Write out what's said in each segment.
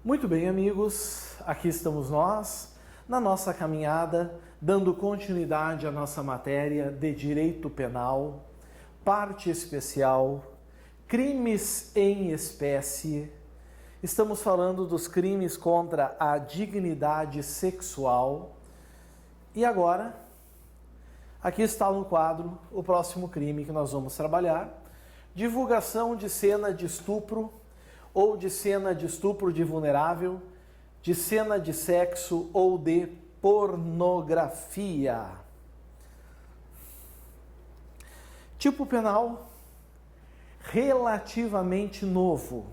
Muito bem, amigos, aqui estamos nós, na nossa caminhada, dando continuidade à nossa matéria de Direito Penal, parte especial, crimes em espécie. Estamos falando dos crimes contra a dignidade sexual. E agora, aqui está no quadro o próximo crime que nós vamos trabalhar: divulgação de cena de estupro ou de cena de estupro de vulnerável, de cena de sexo ou de pornografia. Tipo penal relativamente novo.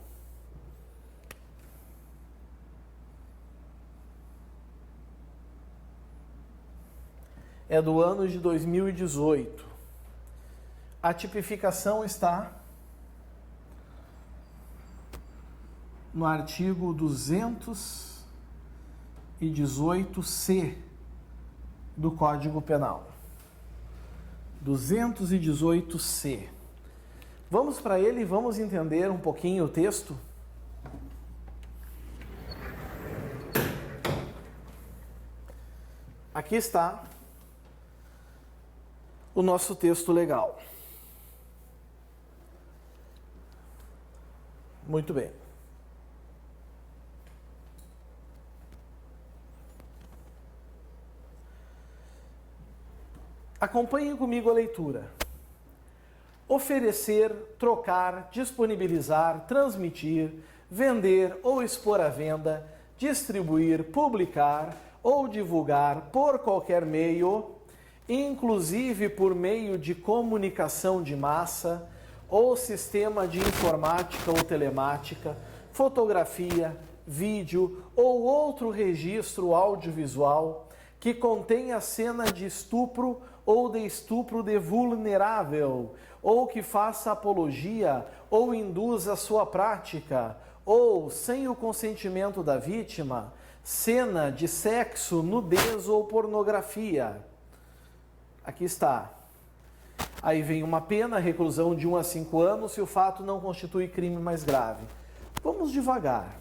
É do ano de 2018. A tipificação está no artigo 218-C do Código Penal. 218-C. Vamos para ele e vamos entender um pouquinho o texto? Aqui está o nosso texto legal. Muito bem. Acompanhem comigo a leitura. Oferecer, trocar, disponibilizar, transmitir, vender ou expor à venda, distribuir, publicar ou divulgar por qualquer meio, inclusive por meio de comunicação de massa ou sistema de informática ou telemática, fotografia, vídeo ou outro registro audiovisual que contenha cena de estupro ou de estupro de vulnerável, ou que faça apologia ou induza sua prática, ou, sem o consentimento da vítima, cena de sexo, nudez ou pornografia. Aqui está. Aí vem uma pena, reclusão de 1 a 5 anos, se o fato não constitui crime mais grave. Vamos devagar.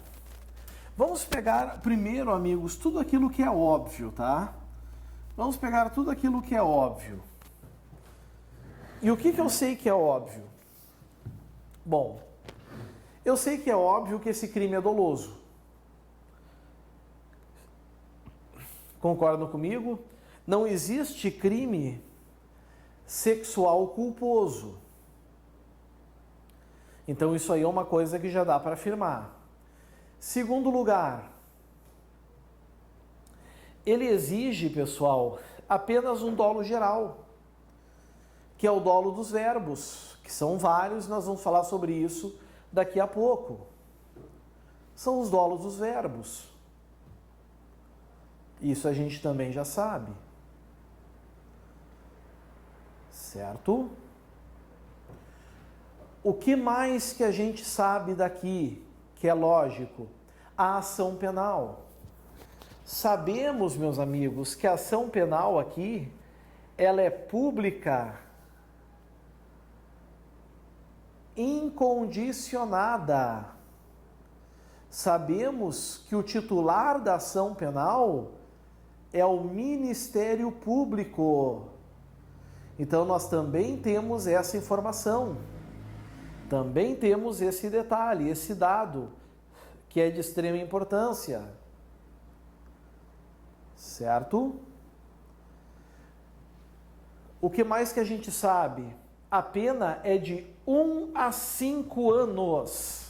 Vamos pegar primeiro, amigos, tudo aquilo que é óbvio, tá? Vamos pegar tudo aquilo que é óbvio. E o que eu sei que é óbvio? Bom, eu sei que é óbvio que esse crime é doloso. Concordam comigo? Não existe crime sexual culposo. Então isso aí é uma coisa que já dá para afirmar. Segundo lugar, ele exige, pessoal, apenas um dolo geral, que é o dolo dos verbos, que são vários, nós vamos falar sobre isso daqui a pouco. São os dolos dos verbos. Isso a gente também já sabe. Certo? O que mais que a gente sabe daqui, que é lógico? A ação penal. Sabemos, meus amigos, que a ação penal aqui, ela é pública, incondicionada. Sabemos que o titular da ação penal é o Ministério Público. Então nós também temos essa informação. Também temos esse detalhe, esse dado, que é de extrema importância. Certo? O que mais que a gente sabe? A pena é de 1 a 5 anos.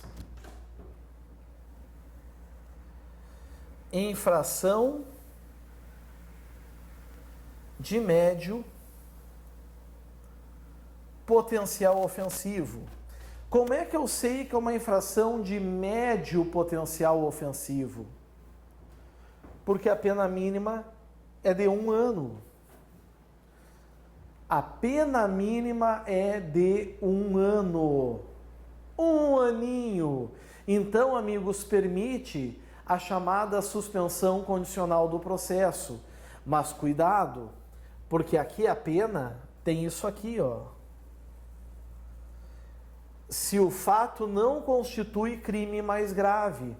Infração de médio potencial ofensivo. Como é que eu sei que é uma infração de médio potencial ofensivo? Porque a pena mínima é de 1 ano. A pena mínima é de 1 ano. 1 aninho. Então, amigos, permite a chamada suspensão condicional do processo. Mas cuidado, porque aqui a pena tem isso aqui, ó. Se o fato não constitui crime mais grave.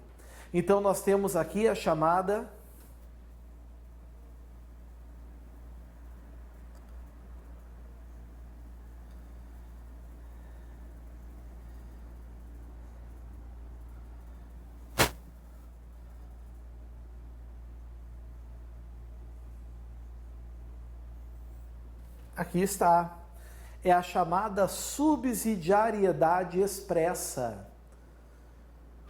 Então nós temos aqui a chamada aqui está. É a chamada subsidiariedade expressa.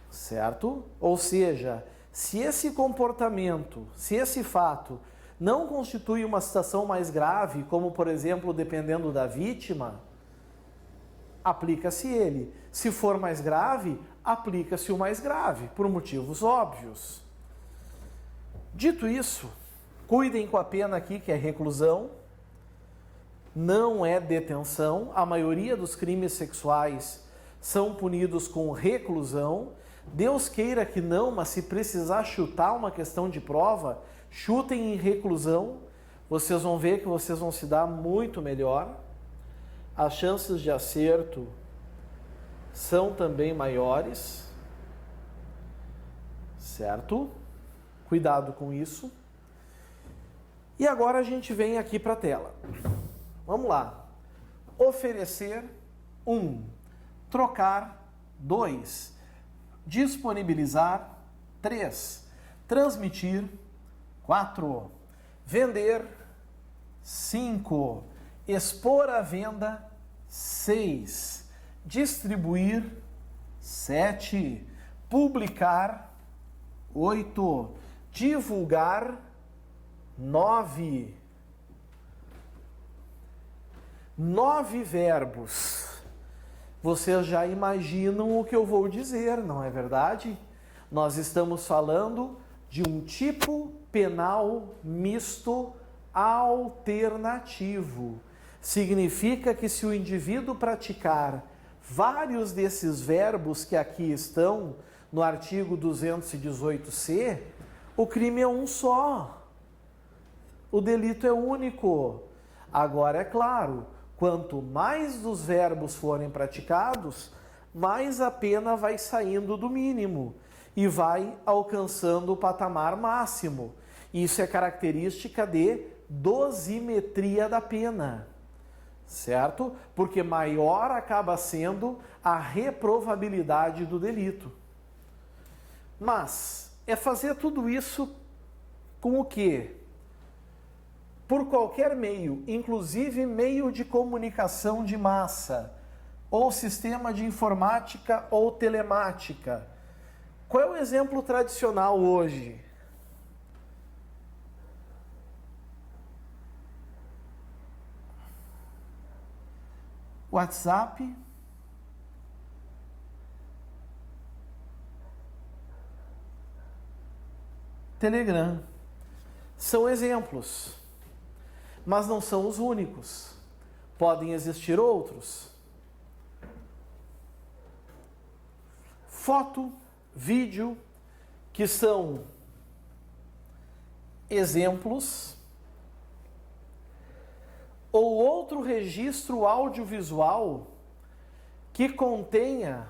Certo? Ou seja, se esse comportamento, se esse fato não constitui uma situação mais grave, como por exemplo, dependendo da vítima, aplica-se ele. Se for mais grave, aplica-se o mais grave, por motivos óbvios. Dito isso, cuidem com a pena aqui, que é reclusão, não é detenção. A maioria dos crimes sexuais são punidos com reclusão. Deus queira que não, mas se precisar chutar uma questão de prova, chutem em reclusão. Vocês vão ver que vocês vão se dar muito melhor. As chances de acerto são também maiores. Certo? Cuidado com isso. E agora a gente vem aqui para a tela. Vamos lá. Oferecer, 1. Trocar, 2. Disponibilizar, 3. Transmitir, 4. Vender, 5. Expor à venda, 6. Distribuir, 7. Publicar, 8. Divulgar, 9. 9 verbos. Vocês já imaginam o que eu vou dizer, não é verdade? Nós estamos falando de um tipo penal misto alternativo. Significa que se o indivíduo praticar vários desses verbos que aqui estão no artigo 218-C, o crime é um só. O delito é único. Agora, é claro, quanto mais dos verbos forem praticados, mais a pena vai saindo do mínimo e vai alcançando o patamar máximo. Isso é característica de dosimetria da pena, certo? Porque maior acaba sendo a reprovabilidade do delito. Mas é fazer tudo isso com o quê? Por qualquer meio, inclusive meio de comunicação de massa, ou sistema de informática ou telemática. Qual é o exemplo tradicional hoje? WhatsApp, Telegram. São exemplos, mas não são os únicos. Podem existir outros. Foto, vídeo, que são exemplos, ou outro registro audiovisual que contenha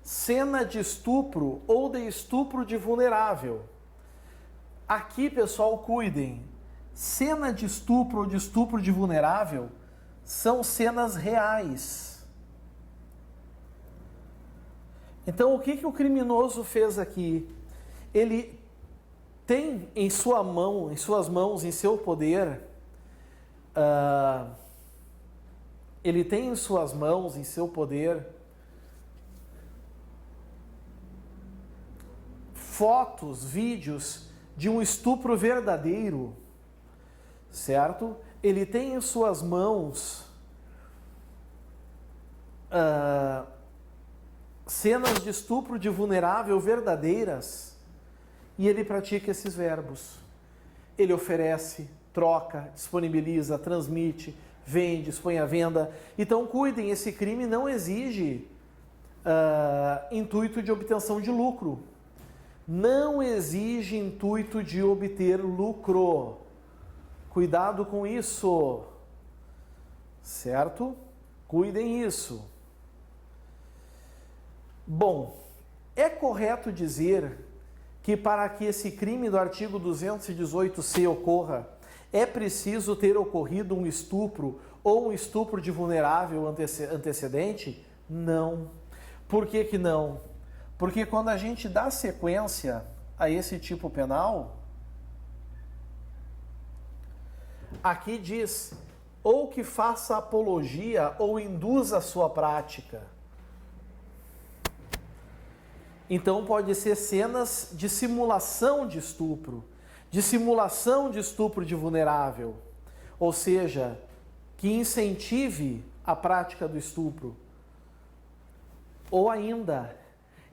cena de estupro ou de estupro de vulnerável. Aqui, pessoal, cuidem. Cena de estupro ou de estupro de vulnerável são cenas reais. Então, o que o criminoso fez aqui? Ele tem em sua mão, em suas mãos, em seu poder, ele tem em suas mãos, em seu poder, fotos, vídeos de um estupro verdadeiro, certo? Ele tem em suas mãos cenas de estupro de vulnerável verdadeiras e ele pratica esses verbos. Ele oferece, troca, disponibiliza, transmite, vende, expõe à venda. Então cuidem, esse crime não exige intuito de obtenção de lucro. Não exige intuito de obter lucro. Cuidado com isso, certo? Cuidem isso. Bom, é correto dizer que para que esse crime do artigo 218-C ocorra, é preciso ter ocorrido um estupro ou um estupro de vulnerável antecedente? Não. Por que que não? Porque quando a gente dá sequência a esse tipo penal, aqui diz, ou que faça apologia ou induza a sua prática. Então pode ser cenas de simulação de estupro de vulnerável, ou seja, que incentive a prática do estupro. Ou ainda,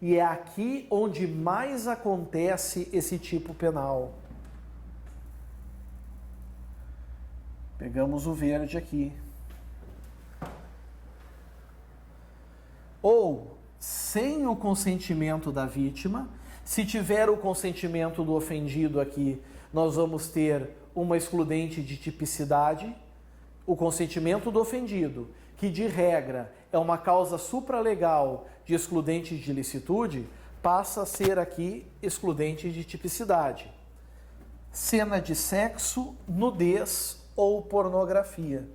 e é aqui onde mais acontece esse tipo penal. Pegamos o verde aqui. Ou sem o consentimento da vítima. Se tiver o consentimento do ofendido aqui, nós vamos ter uma excludente de tipicidade. O consentimento do ofendido, que de regra é uma causa supralegal de excludente de ilicitude, passa a ser aqui excludente de tipicidade. Cena de sexo, nudez ou pornografia.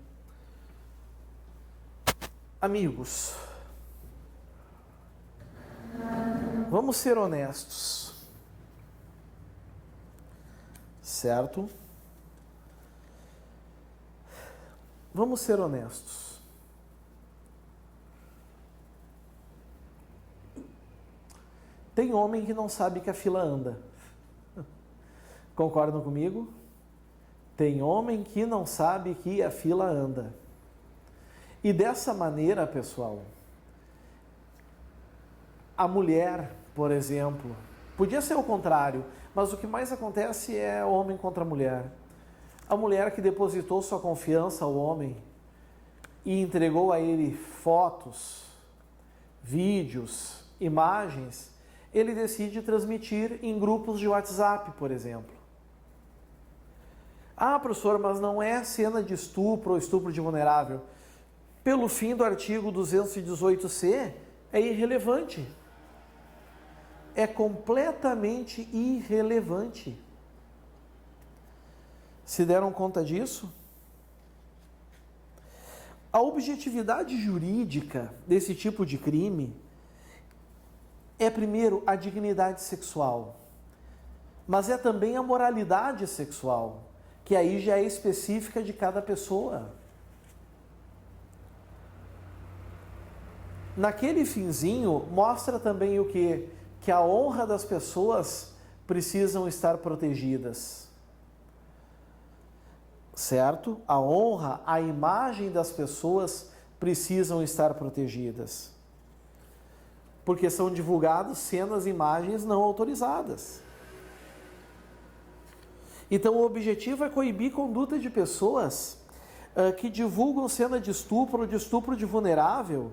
Amigos, vamos ser honestos, certo? Vamos ser honestos. Tem homem que não sabe que a fila anda. Concordam comigo? Tem homem que não sabe que a fila anda. E dessa maneira, pessoal, a mulher, por exemplo, podia ser o contrário, mas o que mais acontece é homem contra mulher. A mulher que depositou sua confiança ao homem e entregou a ele fotos, vídeos, imagens, ele decide transmitir em grupos de WhatsApp, por exemplo. Ah, professor, mas não é cena de estupro ou estupro de vulnerável. Pelo fim do artigo 218-C, é irrelevante. É completamente irrelevante. Se deram conta disso? A objetividade jurídica desse tipo de crime é, primeiro, a dignidade sexual, mas é também a moralidade sexual, que aí já é específica de cada pessoa. Naquele finzinho, mostra também o quê? Que a honra das pessoas precisam estar protegidas. Certo? A honra, a imagem das pessoas precisam estar protegidas. Porque são divulgadas cenas e imagens não autorizadas. Então o objetivo é coibir conduta de pessoas que divulgam cena de estupro ou de estupro de vulnerável,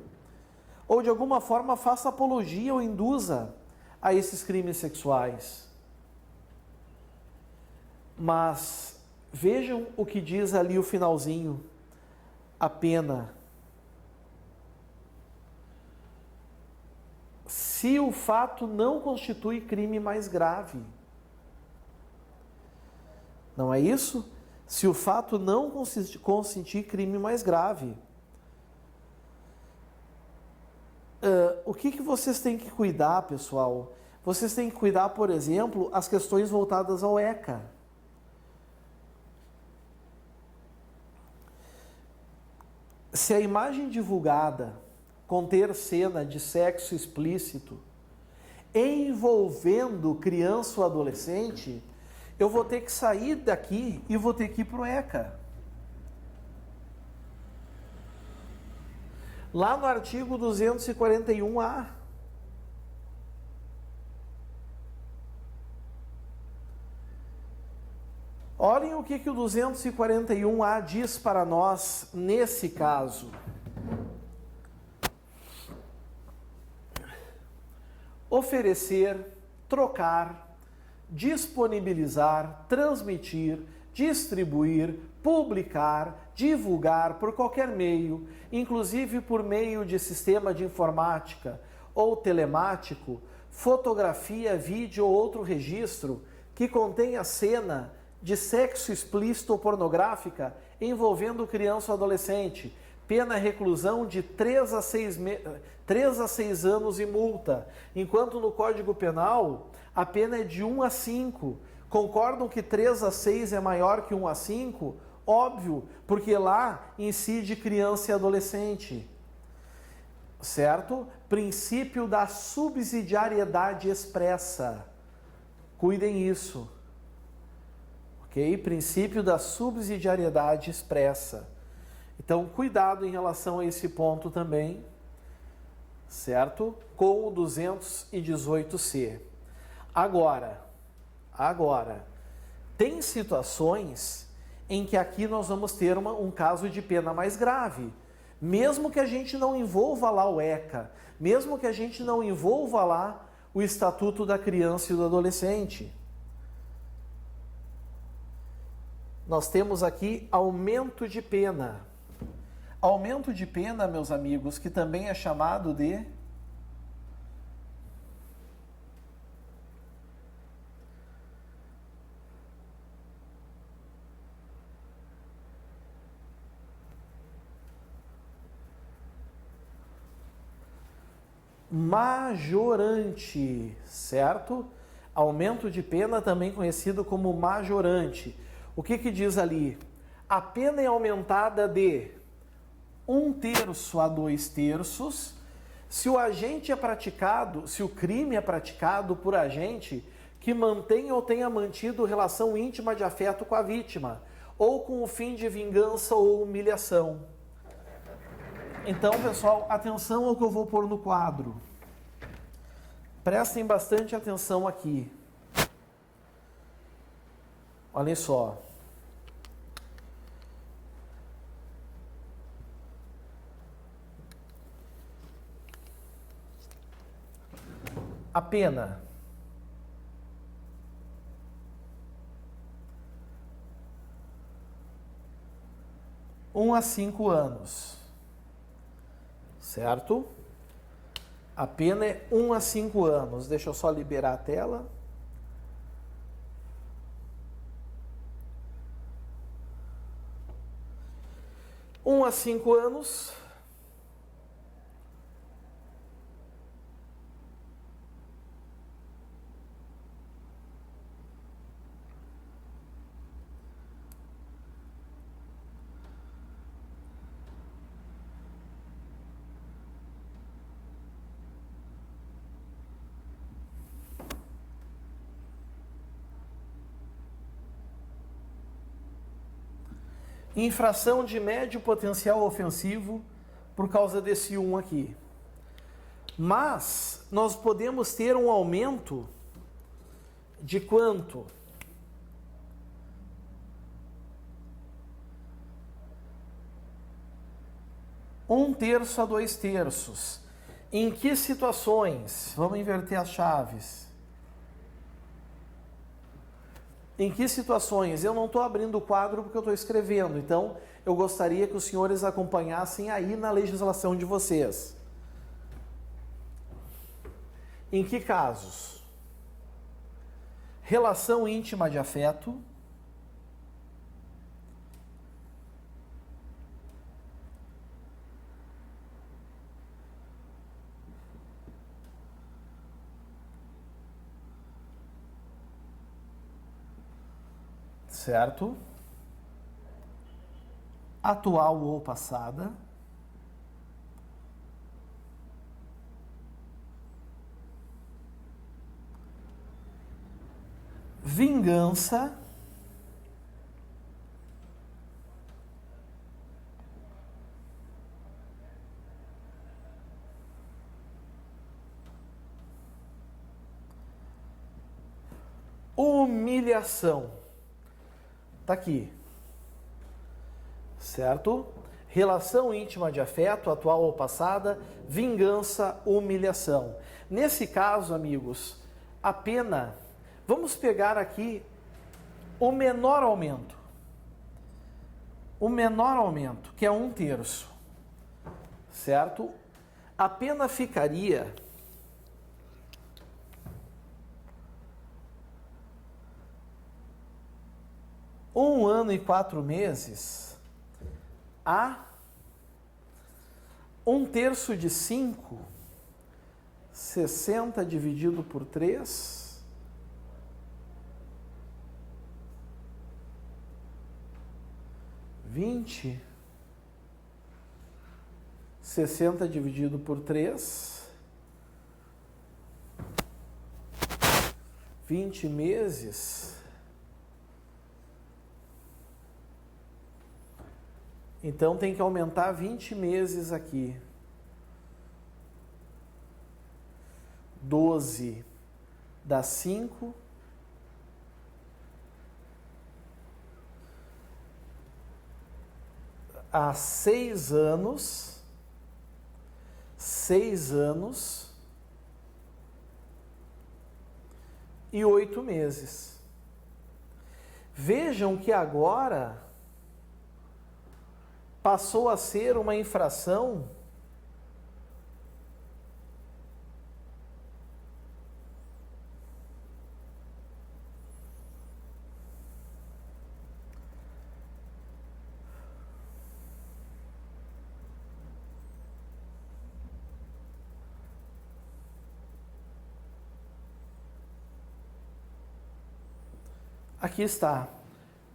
ou de alguma forma faça apologia ou induza a esses crimes sexuais. Mas vejam o que diz ali o finalzinho, a pena. Se o fato não constitui crime mais grave. Não é isso? Se o fato não constituir crime mais grave. O que vocês têm que cuidar, pessoal? Vocês têm que cuidar, por exemplo, as questões voltadas ao ECA. Se a imagem divulgada conter cena de sexo explícito envolvendo criança ou adolescente, eu vou ter que sair daqui e vou ter que ir para o ECA. Lá no artigo 241-A. Olhem o que o 241-A diz para nós nesse caso. Oferecer, trocar, disponibilizar, transmitir, distribuir, publicar, divulgar por qualquer meio, inclusive por meio de sistema de informática ou telemático, fotografia, vídeo ou outro registro que contenha cena de sexo explícito ou pornográfica envolvendo criança ou adolescente. Pena reclusão de 3 a 6 anos e multa, enquanto no Código Penal a pena é de 1 a 5. Concordam que 3 a 6 é maior que 1 a 5? Óbvio, porque lá incide criança e adolescente. Certo? Princípio da subsidiariedade expressa. Cuidem isso. Ok? Princípio da subsidiariedade expressa. Então, cuidado em relação a esse ponto também, certo? Com o 218C. Agora, tem situações em que aqui nós vamos ter um caso de pena mais grave. Mesmo que a gente não envolva lá o ECA, mesmo que a gente não envolva lá o Estatuto da Criança e do Adolescente. Nós temos aqui aumento de pena. Aumento de pena, meus amigos, que também é chamado de majorante, certo? Aumento de pena também conhecido como majorante. O que diz ali? A pena é aumentada de 1/3 a 2/3 se o agente é praticado, se o crime é praticado por agente que mantém ou tenha mantido relação íntima de afeto com a vítima, ou com o fim de vingança ou humilhação. Então, pessoal, atenção ao que eu vou pôr no quadro. Prestem bastante atenção aqui. Olhem só. A pena. Um a 5 anos. Certo? A pena é 1 a 5 anos. Deixa eu só liberar a tela. Um a 5 anos. Infração de médio potencial ofensivo por causa desse 1 aqui. Mas nós podemos ter um aumento de quanto? Um terço a 2/3. Em que situações? Vamos inverter as chaves. Em que situações? Eu não estou abrindo o quadro porque eu estou escrevendo, então eu gostaria que os senhores acompanhassem aí na legislação de vocês. Em que casos? Relação íntima de afeto. Certo? Atual ou passada. Vingança. Humilhação. Tá aqui. Certo? Relação íntima de afeto, atual ou passada, vingança, humilhação. Nesse caso, amigos, a pena, vamos pegar aqui o menor aumento. O menor aumento, que é 1/3. Certo? A pena ficaria 1 ano e 4 meses a 1/3 de 5, 60 dividido por 3, vinte, 60 dividido por 3, 20 meses. Então tem que aumentar 20 meses aqui. 12 dá 5. Há 6 anos. 6 anos e 8 meses. Vejam que agora passou a ser uma infração aqui está,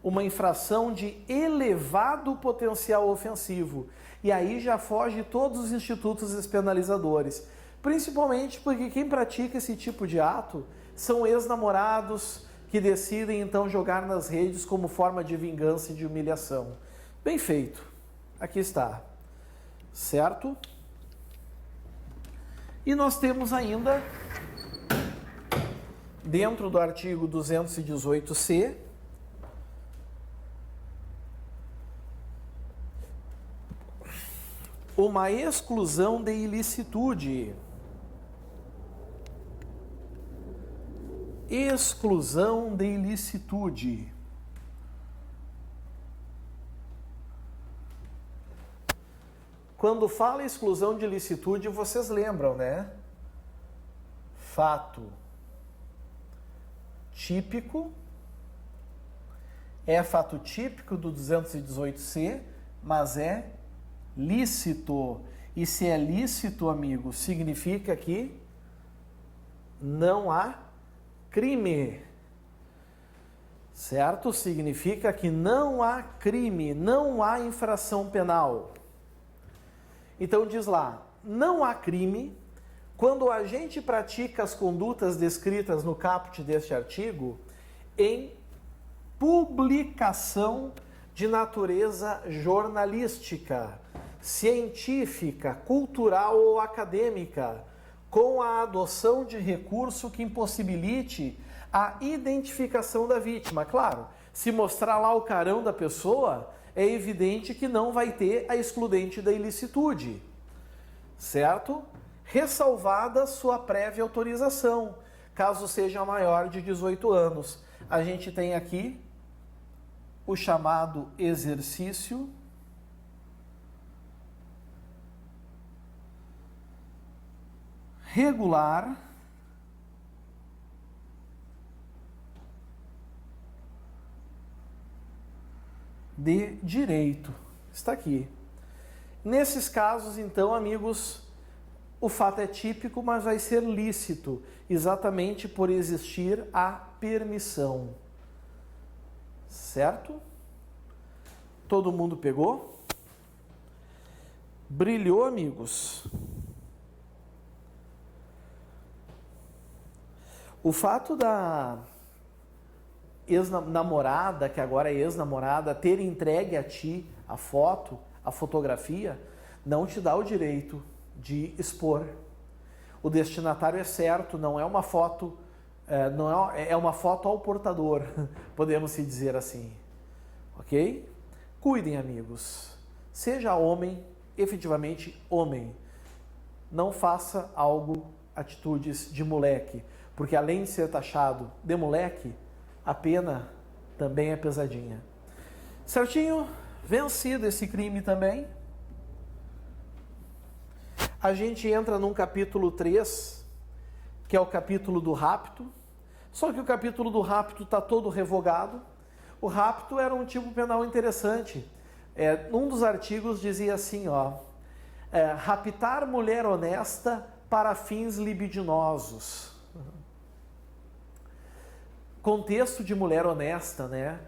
uma infração de elevado potencial ofensivo. E aí já foge todos os institutos despenalizadores. Principalmente porque quem pratica esse tipo de ato são ex-namorados que decidem então jogar nas redes como forma de vingança e de humilhação. Bem feito. Aqui está. Certo? E nós temos ainda, dentro do artigo 218-C, uma exclusão de ilicitude. Exclusão de ilicitude. Quando fala exclusão de ilicitude, vocês lembram, né? Fato típico. É fato típico do 218-C, mas é lícito. E se é lícito, amigo, significa que não há crime. Certo? Significa que não há crime, não há infração penal. Então diz lá, não há crime quando o agente pratica as condutas descritas no caput deste artigo em publicação de natureza jornalística, científica, cultural ou acadêmica, com a adoção de recurso que impossibilite a identificação da vítima. Claro, se mostrar lá o carão da pessoa, é evidente que não vai ter a excludente da ilicitude, certo? Ressalvada sua prévia autorização, caso seja maior de 18 anos. A gente tem aqui o chamado exercício regular de direito. Está aqui. Nesses casos, então, amigos, o fato é típico, mas vai ser lícito, exatamente por existir a permissão. Certo? Todo mundo pegou? Brilhou, amigos? O fato da ex-namorada, que agora é ex-namorada, ter entregue a ti a foto, a fotografia, não te dá o direito de expor. O destinatário é certo, não é uma foto, é uma foto ao portador, podemos se dizer assim. Ok? Cuidem, amigos. Seja homem, efetivamente homem. Não faça atitudes de moleque, porque além de ser taxado de moleque, a pena também é pesadinha. Certinho? Vencido esse crime também. A gente entra num capítulo 3, que é o capítulo do rapto. Só que o capítulo do rapto está todo revogado, O rapto era um tipo penal interessante. Um dos artigos dizia assim, raptar mulher honesta para fins libidinosos. Contexto de mulher honesta, né?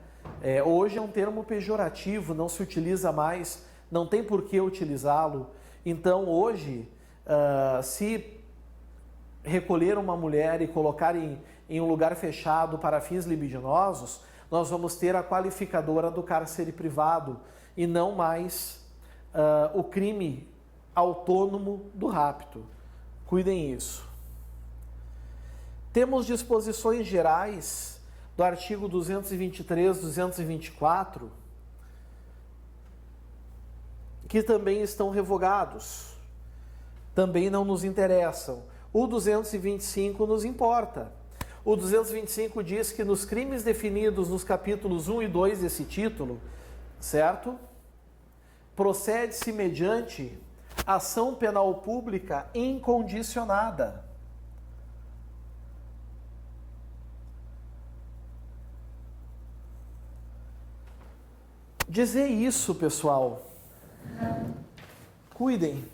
Hoje é um termo pejorativo, não se utiliza mais, não tem por que utilizá-lo. Então hoje, se recolher uma mulher e colocar em um lugar fechado para fins libidinosos, nós vamos ter a qualificadora do cárcere privado e não mais o crime autônomo do rapto. Cuidem isso. Temos disposições gerais do artigo 223, 224, que também estão revogados, também não nos interessam. O 225 nos importa. O 225 diz que nos crimes definidos nos capítulos 1 e 2 desse título, certo? Procede-se mediante ação penal pública incondicionada. Dizer isso, pessoal, cuidem,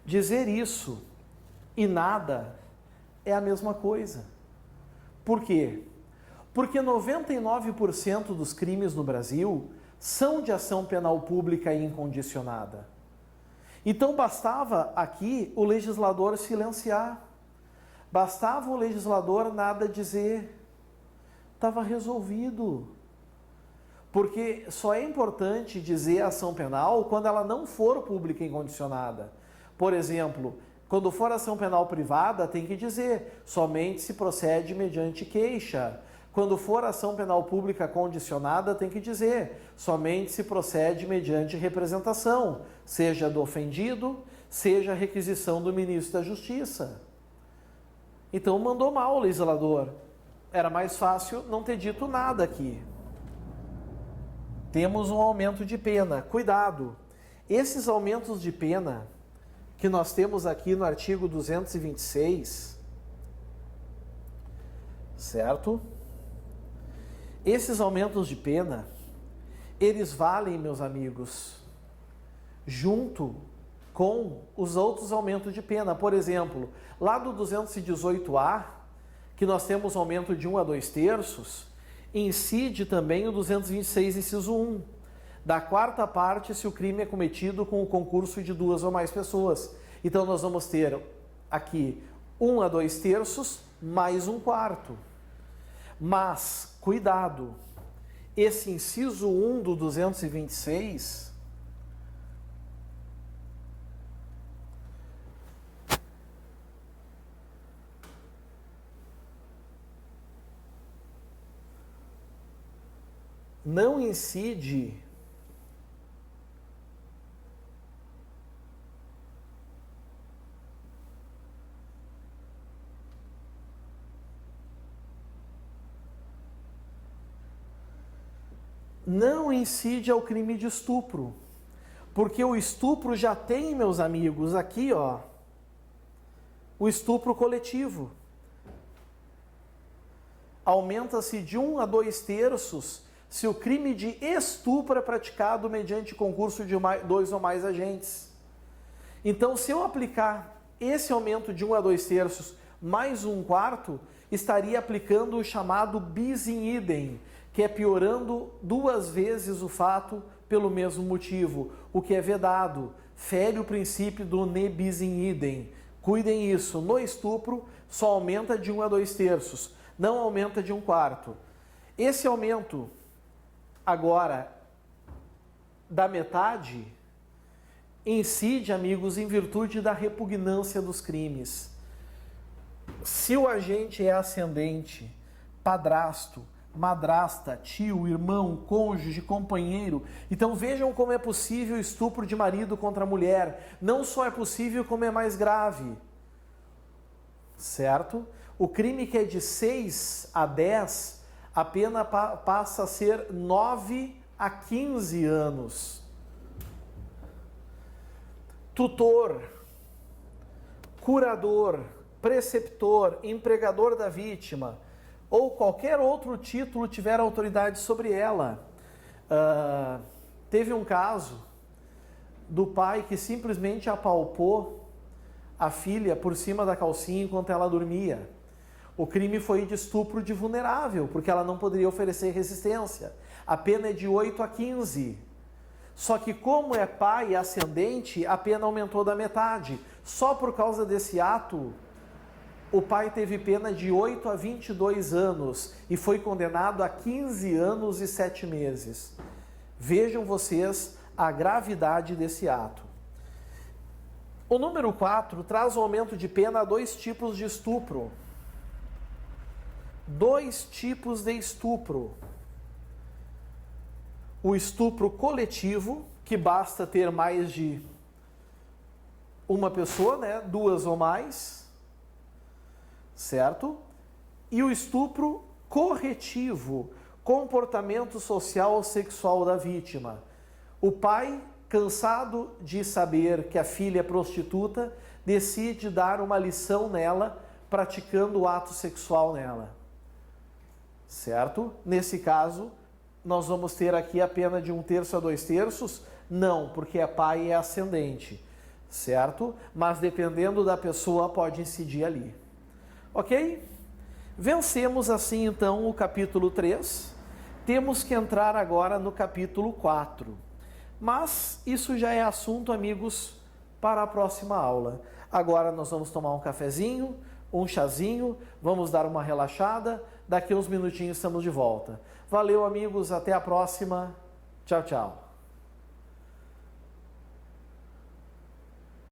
dizer isso e nada é a mesma coisa. Por quê? Porque 99% dos crimes no Brasil são de ação penal pública incondicionada. Então bastava aqui o legislador silenciar, bastava o legislador nada dizer, estava resolvido. Porque só é importante dizer ação penal quando ela não for pública incondicionada. Por exemplo, quando for ação penal privada, tem que dizer, somente se procede mediante queixa. Quando for ação penal pública condicionada, tem que dizer, somente se procede mediante representação, seja do ofendido, seja requisição do ministro da Justiça. Então mandou mal o legislador. Era mais fácil não ter dito nada aqui. Temos um aumento de pena. Cuidado! Esses aumentos de pena que nós temos aqui no artigo 226, certo? Esses aumentos de pena, eles valem, meus amigos, junto com os outros aumentos de pena. Por exemplo, lá do 218A, que nós temos aumento de 1 a 2 terços, incide também o 226, inciso 1. Da quarta parte se o crime é cometido com o concurso de 2 ou mais pessoas. Então nós vamos ter aqui 1 a 2 terços mais 1/4. Mas, cuidado, esse inciso 1 do 226 não incide ao crime de estupro, porque o estupro já tem, meus amigos, aqui, o estupro coletivo. Aumenta-se de 1 a 2 terços se o crime de estupro é praticado mediante concurso de 2 ou mais agentes. Então, se eu aplicar esse aumento de 1 a 2 terços mais 1/4, estaria aplicando o chamado bis in idem, que é piorando 2 vezes o fato pelo mesmo motivo, o que é vedado, fere o princípio do ne bis in idem. Cuidem isso, no estupro só aumenta de 1 a 2 terços, não aumenta de 1/4. Esse aumento agora da metade incide, amigos, em virtude da repugnância dos crimes. Se o agente é ascendente, padrasto, madrasta, tio, irmão, cônjuge, companheiro, então vejam como é possível estupro de marido contra mulher. Não só é possível, como é mais grave. Certo? O crime que é de 6 a 10, a pena passa a ser 9 a 15 anos. Tutor, curador, preceptor, empregador da vítima, ou qualquer outro título tiver autoridade sobre ela. Teve um caso do pai que simplesmente apalpou a filha por cima da calcinha enquanto ela dormia. O crime foi de estupro de vulnerável, porque ela não poderia oferecer resistência. A pena é de 8 a 15. Só que como é pai ascendente, a pena aumentou da metade. Só por causa desse ato, o pai teve pena de 8 a 22 anos e foi condenado a 15 anos e 7 meses. Vejam vocês a gravidade desse ato. O número 4 traz o aumento de pena a 2 tipos de estupro. 2 tipos de estupro. O estupro coletivo, que basta ter mais de uma pessoa, né? 2 ou mais, certo? E o estupro corretivo, comportamento social ou sexual da vítima. O pai, cansado de saber que a filha é prostituta, decide dar uma lição nela, praticando o ato sexual nela. Certo? Nesse caso, nós vamos ter aqui a pena de 1/3 a 2/3? Não, porque é pai e é ascendente. Certo? Mas dependendo da pessoa, pode incidir ali. Ok? Vencemos assim então o capítulo 3. Temos que entrar agora no capítulo 4. Mas isso já é assunto, amigos, para a próxima aula. Agora nós vamos tomar um cafezinho, um chazinho, vamos dar uma relaxada. Daqui a uns minutinhos estamos de volta. Valeu, amigos, até a próxima. Tchau, tchau.